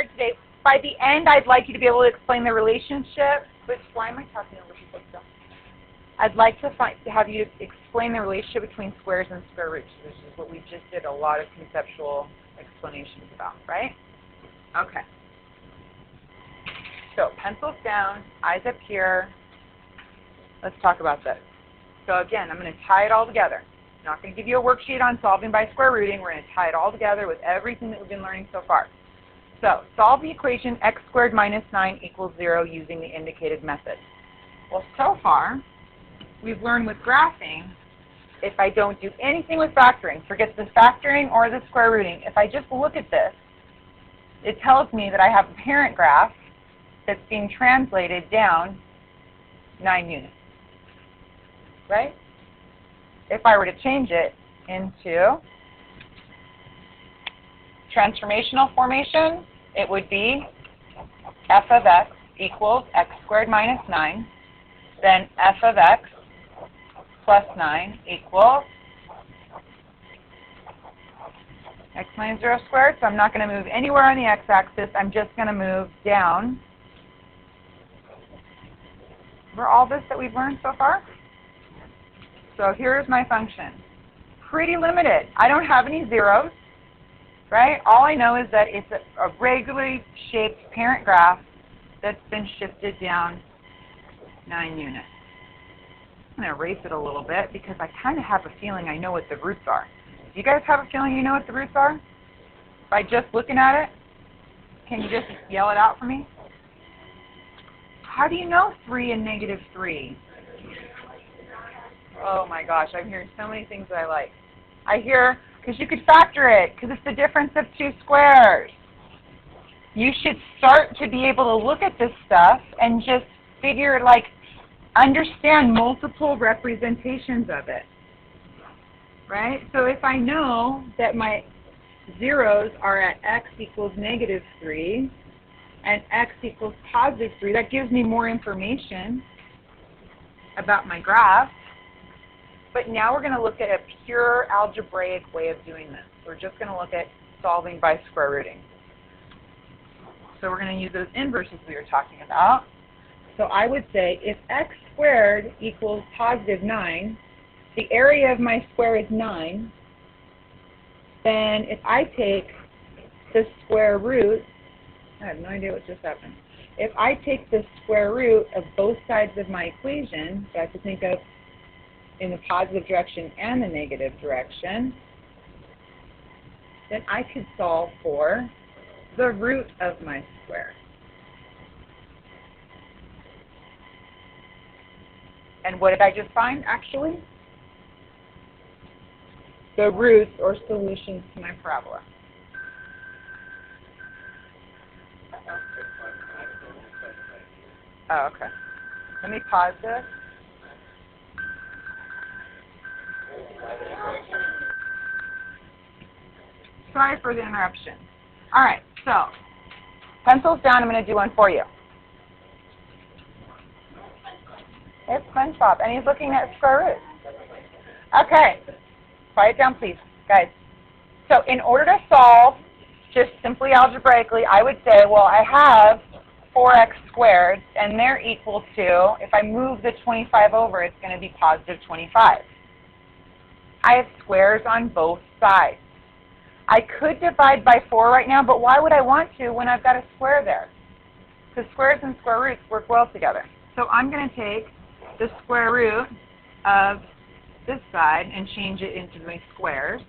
started today. By the end, I'd like you to be able to explain the relationship. Which, why am I talking over people still? I'd like to have you explain the relationship between squares and square roots, which is what we just did a lot of conceptual explanations about, right? Okay. So pencils down, eyes up here. Let's talk about this. So again, I'm going to tie it all together. I'm not going to give you a worksheet on solving by square rooting. We're going to tie it all together with everything that we've been learning so far. So solve the equation x squared minus 9 equals 0 using the indicated method. Well, so far, we've learned with graphing, if I don't do anything with factoring, forget the factoring or the square rooting, if I just look at this, it tells me that I have a parent graph that's being translated down 9 units, right? If I were to change it into transformational formation, it would be f of x equals x squared minus 9, then f of x plus 9 equals x minus 0 squared. So I'm not going to move anywhere on the x-axis. I'm just going to move down. For all this that we've learned so far? So here's my function. Pretty limited. I don't have any zeros, right? All I know is that it's a regularly shaped parent graph that's been shifted down 9 units. I'm going to erase it a little bit because I kind of have a feeling I know what the roots are. Do you guys have a feeling you know what the roots are? By just looking at it? Can you just yell it out for me? How do you know 3 and negative 3? Oh my gosh, I'm hearing so many things that I like. I hear, because you could factor it, because it's the difference of 2 squares. You should start to be able to look at this stuff and just figure, like, understand multiple representations of it. Right? So if I know that my zeros are at x equals negative 3 and x equals positive 3, that gives me more information about my graph. But now we're going to look at a pure algebraic way of doing this. We're just going to look at solving by square rooting. So we're going to use those inverses we were talking about. So I would say if x squared equals positive 9, the area of my square is 9, then if I take the square root, I have no idea what just happened. If I take the square root of both sides of my equation, so I have to think of in the positive direction and the negative direction, then I could solve for the root of my square. And what did I just find, actually? The roots or solutions to my parabola. Oh, okay. Let me pause this. Sorry for the interruption. All right, so pencils down. I'm going to do one for you. It's SpongeBob, and he's looking at square roots. Okay, quiet down, please, guys. So in order to solve just simply algebraically, I would say, well, I have 4x squared, and they're equal to, if I move the 25 over, it's going to be positive 25. I have squares on both sides. I could divide by 4 right now, but why would I want to when I've got a square there? Because squares and square roots work well together. So I'm going to take the square root of this side and change it into my squares,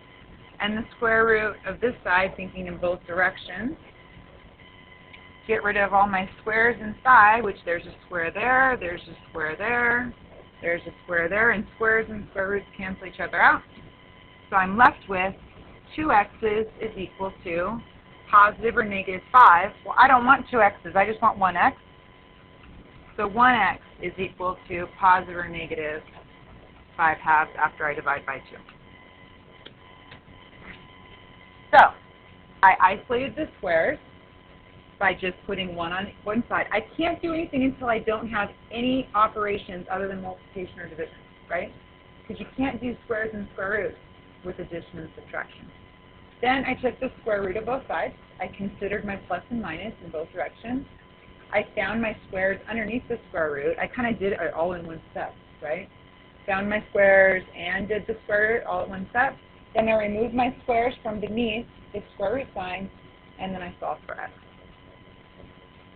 and the square root of this side, thinking in both directions. Get rid of all my squares inside, which there's a square there, there's a square there, there's a square there, and squares and square roots cancel each other out. So I'm left with 2 x's is equal to positive or negative 5. Well, I don't want 2 x's, I just want 1 x. So 1x is equal to positive or negative 5 halves after I divide by 2. So I isolated the squares by just putting 1 on one side. I can't do anything until I don't have any operations other than multiplication or division, right? Because you can't do squares and square roots with addition and subtraction. Then I took the square root of both sides. I considered my plus and minus in both directions. I found my squares underneath the square root. I kind of did it all in one step, right? Found my squares and did the square root all at one step. Then I removed my squares from beneath the square root sign, and then I solved for x.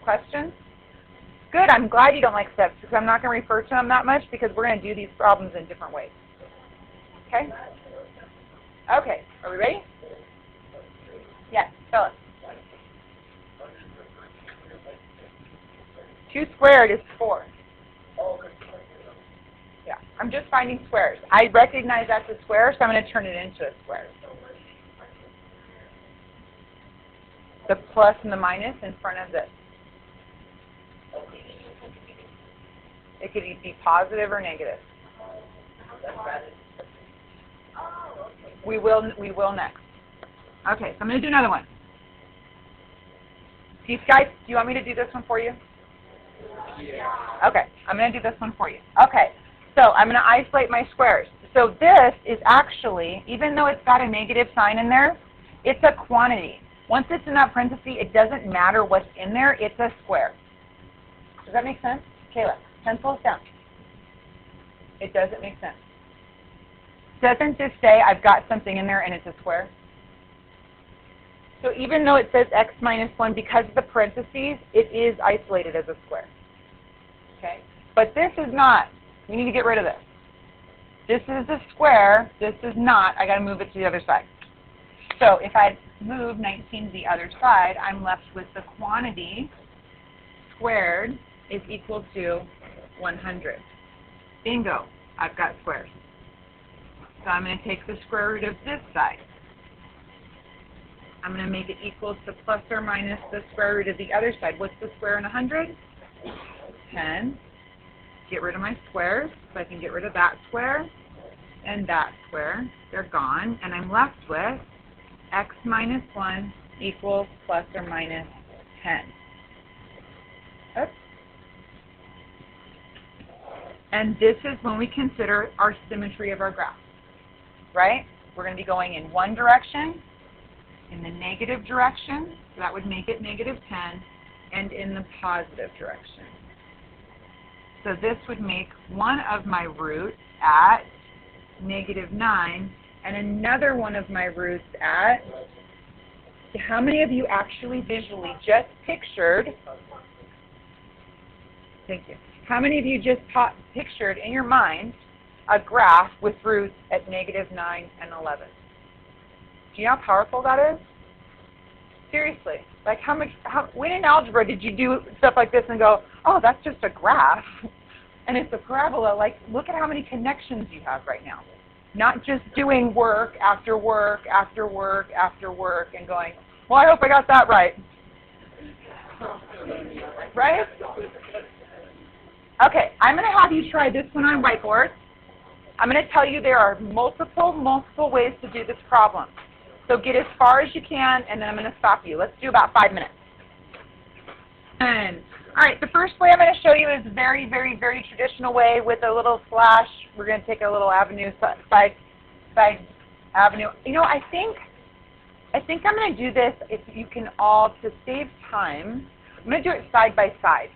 Questions? Good, I'm glad you don't like steps because I'm not going to refer to them that much because we're going to do these problems in different ways. Okay? Okay, are we ready? Yes, Phyllis. 2 squared is 4. Yeah, I'm just finding squares. I recognize that's a square, so I'm going to turn it into a square. The plus and the minus in front of this. It could be positive or negative. We will next. Okay, so I'm going to do another one. These guys, do you want me to do this one for you? Yeah. Okay, I'm going to do this one for you. Okay, so I'm going to isolate my squares. So this is actually, even though it's got a negative sign in there, it's a quantity. Once it's in that parenthesis, it doesn't matter what's in there, it's a square. Does that make sense? Kayla, pencils down. It doesn't make sense. Doesn't this say I've got something in there and it's a square? So even though it says x minus 1, because of the parentheses, it is isolated as a square. Okay? But this is not. We need to get rid of this. This is a square. This is not. I got to move it to the other side. So if I move 19 to the other side, I'm left with the quantity squared is equal to 100. Bingo. I've got squares. So I'm going to take the square root of this side. I'm going to make it equal to plus or minus the square root of the other side. What's the square in 100? 10. Get rid of my squares, so I can get rid of that square and that square. They're gone, and I'm left with x minus 1 equals plus or minus 10. Oops. And this is when we consider our symmetry of our graph, right? We're going to be going in one direction, in the negative direction, so that would make it negative 10, and in the positive direction. So this would make one of my roots at negative 9, and another one of my roots at, how many of you actually visually just pictured, thank you, how many of you just pictured in your mind a graph with roots at negative 9 and 11? Do you know how powerful that is? Seriously, like when in algebra did you do stuff like this and go, oh, that's just a graph, and it's a parabola? Like, look at how many connections you have right now. Not just doing work after work after work after work and going, well, I hope I got that right. Right? Okay, I'm going to have you try this one on whiteboard. I'm going to tell you there are multiple ways to do this problem. So get as far as you can, and then I'm going to stop you. Let's do about 5 minutes. And, all right, the first way I'm going to show you is a very, very, very traditional way with a little slash. We're going to take a little avenue, side avenue. You know, I think I'm going to do this if you can all, to save time, I'm going to do it side by side.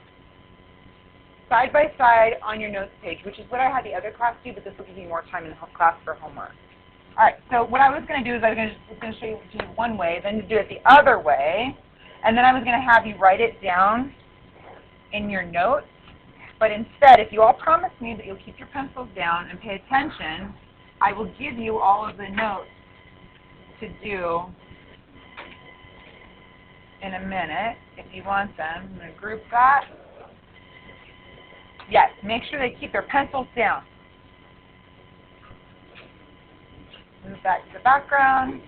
Side by side on your notes page, which is what I had the other class do, but this will give you more time in the class for homework. All right, so what I was going to do is I was going to show you to do it one way, then to do it the other way, and then I was going to have you write it down in your notes. But instead, if you all promise me that you'll keep your pencils down and pay attention, I will give you all of the notes to do in a minute if you want them. I'm going to group that. Yes, make sure they keep their pencils down. Move back to the background.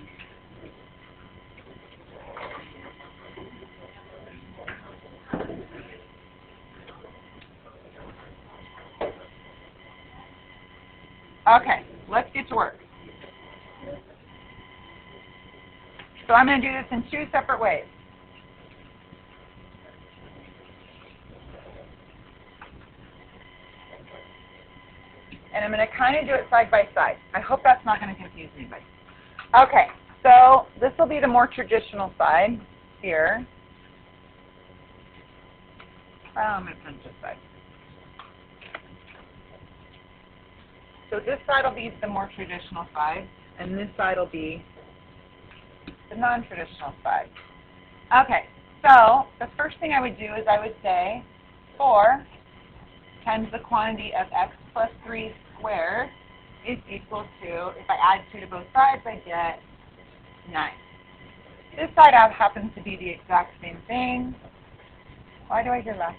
Okay, let's get to work. So I'm going to do this in 2 separate ways. And I'm going to kind of do it side by side. I hope that's not going to confuse anybody. Okay, So this will be the more traditional side here. I'm going to print this side. So this side will be the more traditional side, and this side will be the non-traditional side. Okay, so the first thing I would do is I would say 4 times the quantity of x plus 3 squared is equal to, if I add 2 to both sides, I get 9. This side out happens to be the exact same thing. Why do I hear laughing?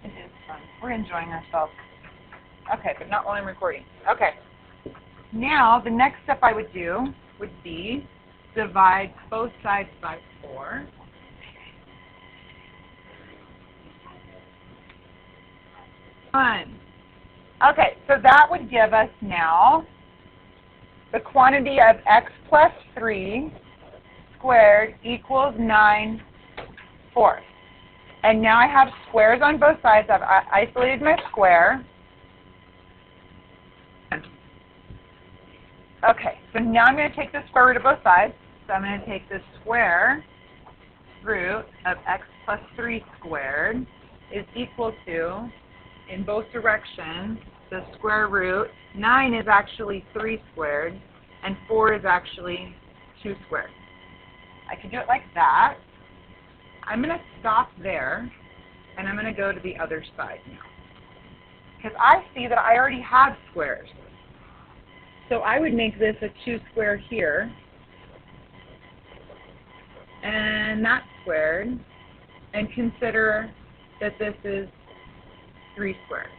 It is fun. We're enjoying ourselves. Okay, but not while I'm recording. Okay. Now, the next step I would do would be divide both sides by 4. Fun. Okay, so that would give us now the quantity of x plus 3 squared equals 9 fourths. And now I have squares on both sides. I've isolated my square. Okay, so now I'm going to take the square root of both sides. So I'm going to take the square root of x plus 3 squared is equal to, in both directions, the square root. 9 is actually 3 squared, and 4 is actually 2 squared. I can do it like that. I'm going to stop there, and I'm going to go to the other side now. Because I see that I already have squares. So I would make this a 2 square here, and that squared, and consider that this is 3 squared.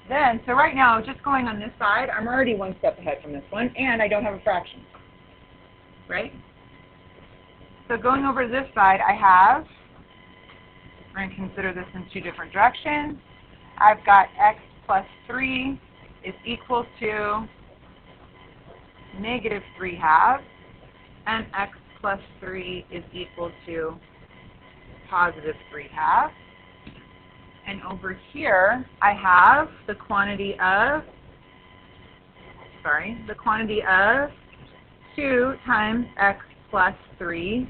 Then, so right now, just going on this side, I'm already one step ahead from this one, and I don't have a fraction, right? So going over to this side, I have, we're going to consider this in 2 different directions. I've got x plus 3 is equal to negative 3 halves, and x plus 3 is equal to positive 3 halves. And over here, I have the quantity of 2 times x plus 3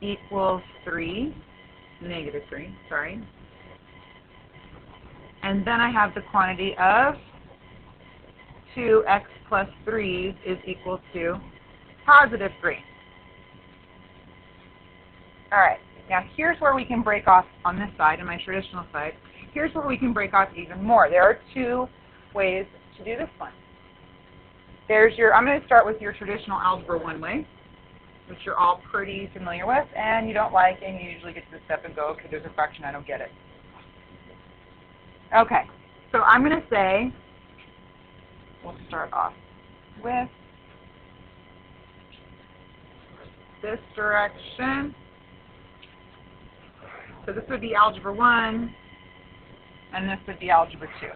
equals 3, negative 3, sorry. And then I have the quantity of 2x plus 3 is equal to positive 3. All right, now here's where we can break off on this side, on my traditional side. Here's where we can break off even more. There are 2 ways to do this one. There's your, I'm going to start with your traditional Algebra 1 way, which you're all pretty familiar with, and you don't like, and you usually get to this step and go, okay, there's a fraction, I don't get it. Okay, so I'm going to say, we'll start off with this direction. So this would be Algebra 1, and this would be Algebra 2.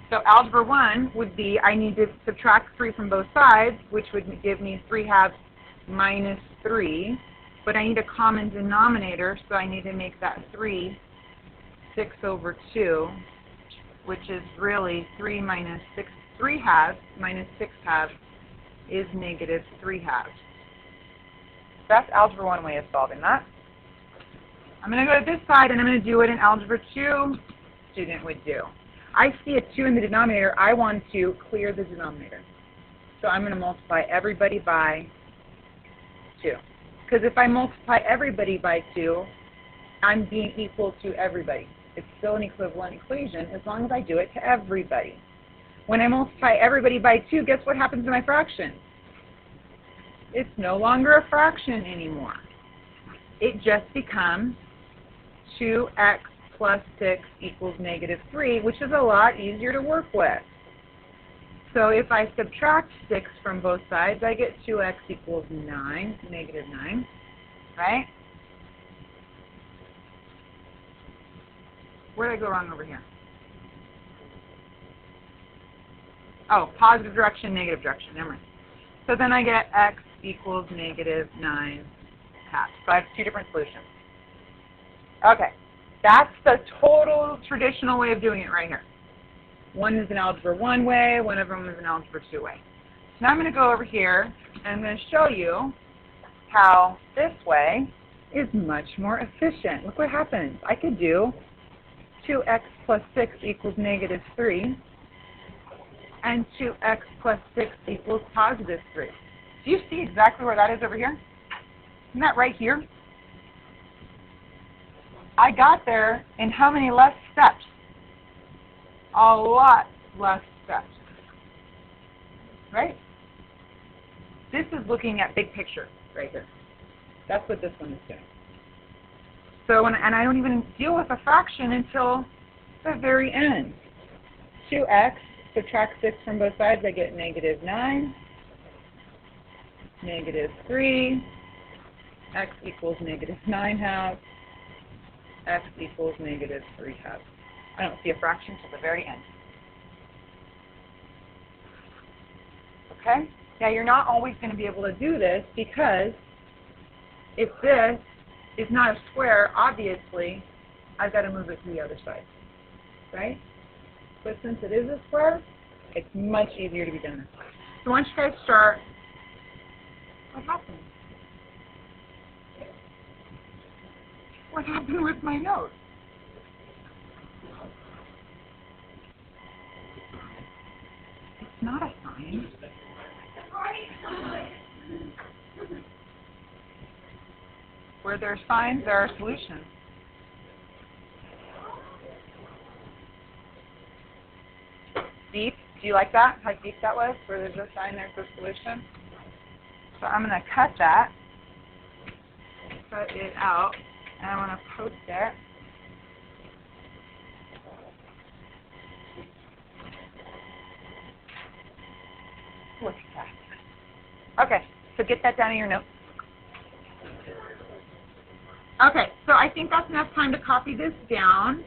So Algebra 1 would be, I need to subtract 3 from both sides, which would give me 3 halves minus 3. But I need a common denominator, so I need to make that 3 6 over 2, which is really 3 halves minus 6 halves is negative 3 halves. That's Algebra 1 way of solving that. I'm going to go to this side, and I'm going to do what an Algebra 2 student would do. I see a 2 in the denominator. I want to clear the denominator. So I'm going to multiply everybody by 2. Because if I multiply everybody by 2, I'm being equal to everybody. It's still an equivalent equation as long as I do it to everybody. When I multiply everybody by 2, guess what happens to my fraction? It's no longer a fraction anymore. It just becomes 2x plus 6 equals negative 3, which is a lot easier to work with. So if I subtract 6 from both sides, I get 2x equals 9, negative 9, right? Where did I go wrong over here? Oh, positive direction, negative direction, never mind. So then I get x equals negative 9 halves. So I have 2 different solutions. Okay, that's the total traditional way of doing it right here. One is an algebra 1 way, one of them is an algebra 2 way. So now I'm going to go over here and I'm going to show you how this way is much more efficient. Look what happens. I could do 2x plus 6 equals negative 3 and 2x plus 6 equals positive 3. Do you see exactly where that is over here? Isn't that right here? I got there in how many less steps? A lot less steps. Right? This is looking at big picture right here. That's what this one is doing. So, and I don't even deal with a fraction until the very end. 2x, subtract 6 from both sides, I get negative 9. Negative 3. X equals negative 9 halves. X equals negative 3 halves. I don't see a fraction till the very end. Okay? Now, you're not always going to be able to do this because if this is not a square, obviously, I've got to move it to the other side. Right? But since it is a square, it's much easier to be done this way. So once you guys start, what happened? What happened with my note? It's not a sign. Where there are signs, there are solutions. Deep? Do you like that? How deep that was? Where there's a sign, there's a solution? So I'm going to cut that. Cut it out. And I want to post it. Look at that. Okay, so get that down in your notes. Okay, so I think that's enough time to copy this down.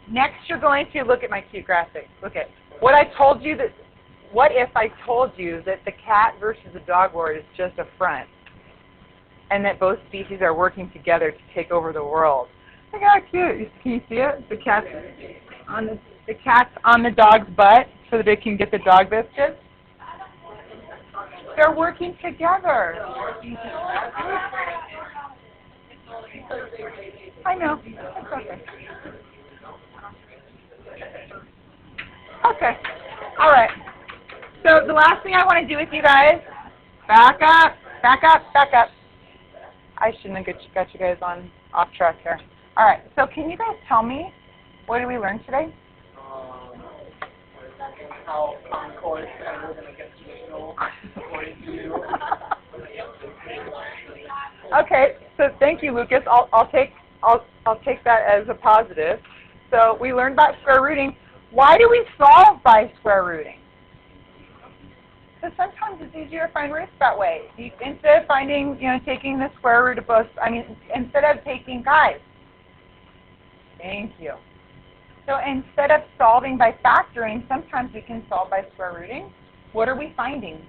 Next, you're going to look at my cute graphic. Look at what I told you that. What if I told you that the cat versus the dog war is just a front, and that both species are working together to take over the world? Look how cute! Can you see it? The cat's on the dog's butt so that it can get the dog biscuits. They're working together. I know. It's okay. Okay. All right. So the last thing I want to do with you guys, back up. I shouldn't have got you guys off track here. All right. So can you guys tell me, what did we learn today? How common core is and we're going to get traditional according to. Okay, so thank you, Lucas. I'll take that as a positive. So we learned about square rooting. Why do we solve by square rooting? Because sometimes it's easier to find roots that way. Instead of finding, taking the square root of both, instead of taking, guys, thank you. So instead of solving by factoring, sometimes we can solve by square rooting. What are we finding?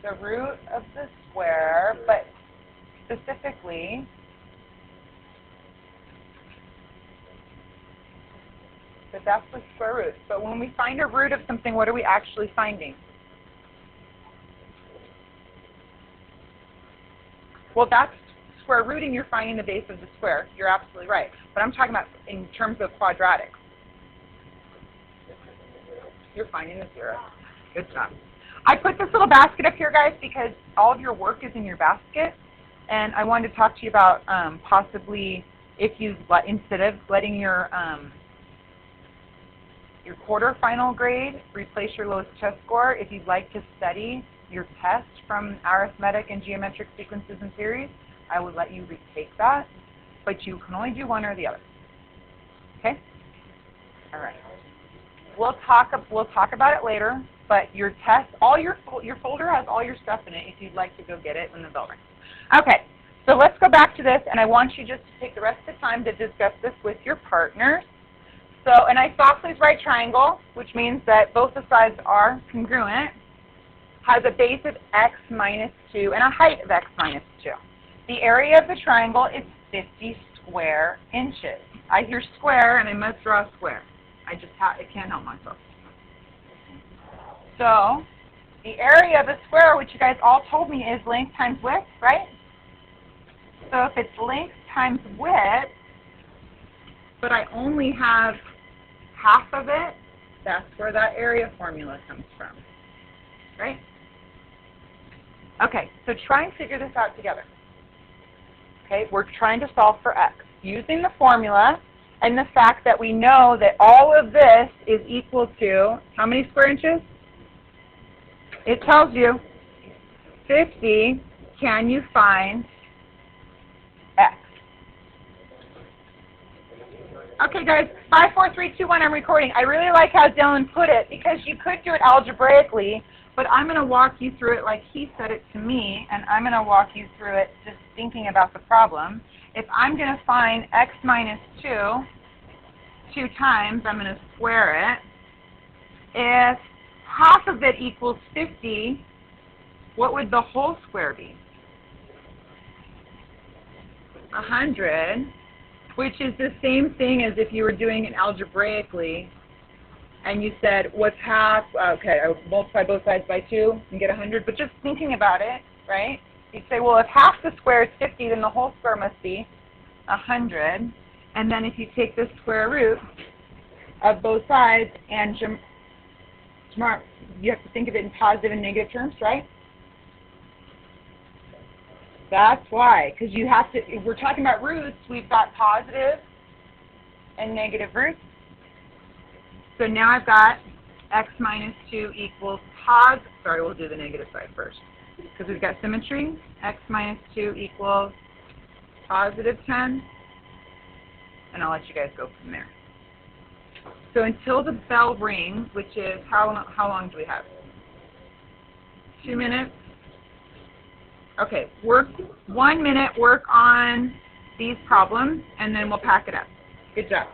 The root of the square, but specifically, but that's the square root. But when we find a root of something, what are we actually finding? Well, that's square rooting, you're finding the base of the square. You're absolutely right. But I'm talking about in terms of quadratics. You're finding the zero. Good job. I put this little basket up here, guys, because all of your work is in your basket. And I wanted to talk to you about possibly if you, instead of letting your quarterfinal grade replace your lowest test score, if you'd like to study your test from arithmetic and geometric sequences and series, I would let you retake that, but you can only do one or the other. Okay? All right. We'll talk about it later, but your test, your folder has all your stuff in it if you'd like to go get it when the bell rings. Okay. So let's go back to this, and I want you just to take the rest of the time to discuss this with your partners. So an isosceles right triangle, which means that both the sides are congruent, has a base of x minus 2 and a height of x minus 2. The area of the triangle is 50 square inches. I hear square and I must draw a square. I can't help myself. So the area of a square, which you guys all told me is length times width, right? So if it's length times width, but I only have half of it, that's where that area formula comes from, right? Okay, so try and figure this out together. Okay, we're trying to solve for x using the formula and the fact that we know that all of this is equal to how many square inches? It tells you 50. Can you find x? Okay, guys, 5, 4, 3, 2, 1, I'm recording. I really like how Dylan put it because you could do it algebraically, but I'm going to walk you through it like he said it to me, and I'm going to walk you through it just thinking about the problem. If I'm going to find x minus 2 times, I'm going to square it. If half of it equals 50, what would the whole square be? 100, which is the same thing as if you were doing it algebraically and you said, what's half? Okay, I would multiply both sides by 2 and get 100, but just thinking about it, right? You'd say, well, if half the square is 50, then the whole square must be 100. And then if you take the square root of both sides and you have to think of it in positive and negative terms, right? That's why, because you have to, if we're talking about roots, we've got positive and negative roots. So now I've got x minus 2 equals sorry, we'll do the negative side first, because we've got symmetry. X minus 2 equals positive 10, and I'll let you guys go from there. So until the bell rings, which is, how long do we have? 2 minutes? Okay, 1 minute, work on these problems, and then we'll pack it up. Good job.